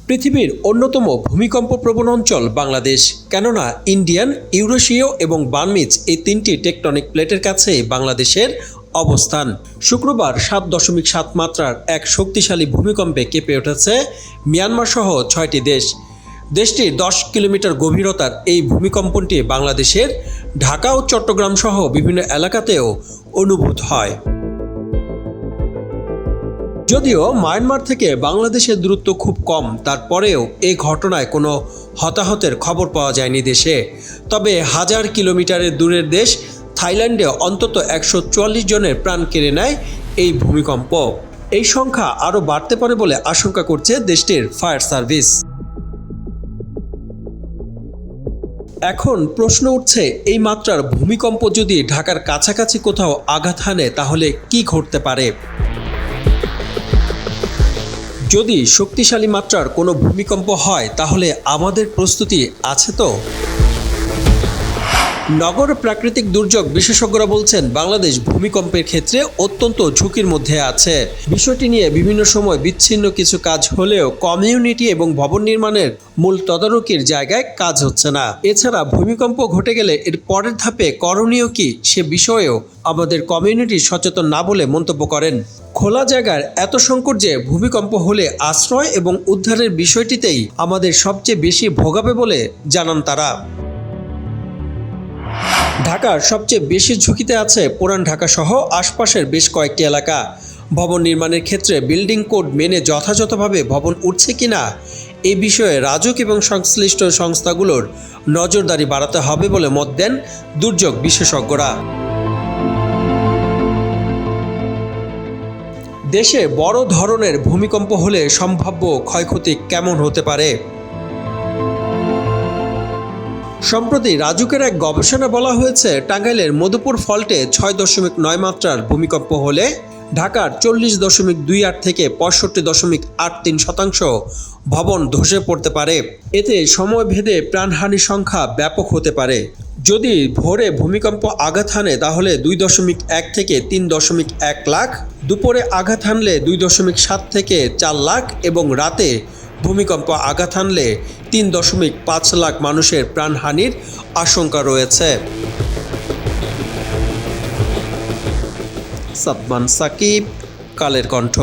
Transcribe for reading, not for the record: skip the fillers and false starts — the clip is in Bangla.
পৃথিবীর অন্যতম ভূমিকম্প প্রবণ অঞ্চল বাংলাদেশ, কেননা ইন্ডিয়ান, ইউরেশীয় এবং বার্মিজ এই তিনটি টেকটনিক প্লেটের কাছে বাংলাদেশের অবস্থান। শুক্রবার 7.7 মাত্রার এক শক্তিশালী ভূমিকম্পে কেঁপে উঠেছে মিয়ানমার সহ 6টি দেশ। দেশটির 10 কিলোমিটার গভীরতার এই ভূমিকম্পটি বাংলাদেশের ঢাকা ও চট্টগ্রাম সহ বিভিন্ন এলাকাতেও অনুভূত হয়। যদিও মায়ানমার থেকে বাংলাদেশের দূরত্ব খুব কম, তারপরেও এই ঘটনায় কোনো হতাহতের খবর পাওয়া যায়নি দেশে। তবে 1000 কিলোমিটারের দূরের দেশ থাইল্যান্ডে অন্তত 144 জনের প্রাণ কেড়ে নেয় এই ভূমিকম্প। এই সংখ্যা আরও বাড়তে পারে বলে আশঙ্কা করছে দেশটির ফায়ার সার্ভিস। এখন প্রশ্ন উঠছে, এই মাত্রার ভূমিকম্প যদি ঢাকার কাছাকাছি কোথাও আঘাত হানে তাহলে কি ঘটতে পারে? যদি শক্তিশালী মাত্রার কোনো ভূমিকম্প হয় তাহলে আমাদের প্রস্তুতি আছে তো? নগর প্রাকৃতিক দুর্যোগ বিশেষজ্ঞরা বলছেন, বাংলাদেশ ভূমিকম্পের ক্ষেত্রে অত্যন্ত ঝুঁকির মধ্যে আছে। বিষয়টি নিয়ে বিভিন্ন সময় বিচ্ছিন্ন কিছু কাজ হলেও কমিউনিটি এবং ভবন নির্মাণের মূল তদারকির জায়গায় কাজ হচ্ছে না। এছাড়া ভূমিকম্প ঘটে গেলে এর পরের ধাপে করণীয় কি সে বিষয়েও আমাদের কমিউনিটি সচেতন না বলে মন্তব্য করেন। খোলা জায়গার এত সংকট যে ভূমিকম্প হলে আশ্রয় এবং উদ্ধারের বিষয়টিতেই আমাদের সবচেয়ে বেশি ভোগাবে বলে জানান তারা। ঢাকার সবচেয়ে বেশি ঝুঁকিতে আছে পুরান ঢাকা সহ আশপাশের বেশ কয়েকটি এলাকা। ভবন নির্মাণের ক্ষেত্রে বিল্ডিং কোড মেনে যথাযথভাবে ভবন উঠছে কিনা এই বিষয়ে রাজুক এবং সংশ্লিষ্ট সংস্থাগুলোর নজরদারি বাড়াতে হবে বলে মত দেন দুর্যোগ বিশেষজ্ঞরা। দেশে বড় ধরনের ভূমিকম্প হলে সম্ভাব্য ক্ষয়ক্ষতি কেমন হতে পারে? সম্প্রতি রাজুকের এক গবেষণা বলা হয়েছে, টাঙ্গাইলের মধুপুর ফল্টে 6.9 মাত্রার ভূমিকম্প হলে ঢাকার 40.28 থেকে 65.83% ভবন ধসে পড়তে পারে। এতে সময়ভেদে প্রাণহানির সংখ্যা ব্যাপক হতে পারে। যদি ভোরে ভূমিকম্প আঘাত হানে তাহলে 2.1 থেকে 3.1 লাখ, দুপুরে আঘাত হানলে 2.7 থেকে 4 লাখ এবং রাতে ভূমিকম্প আঘাত হানলে 3.5 লাখ মানুষের প্রাণহানির আশঙ্কা রয়েছে। সাদমান সাকিব, কালের কণ্ঠ।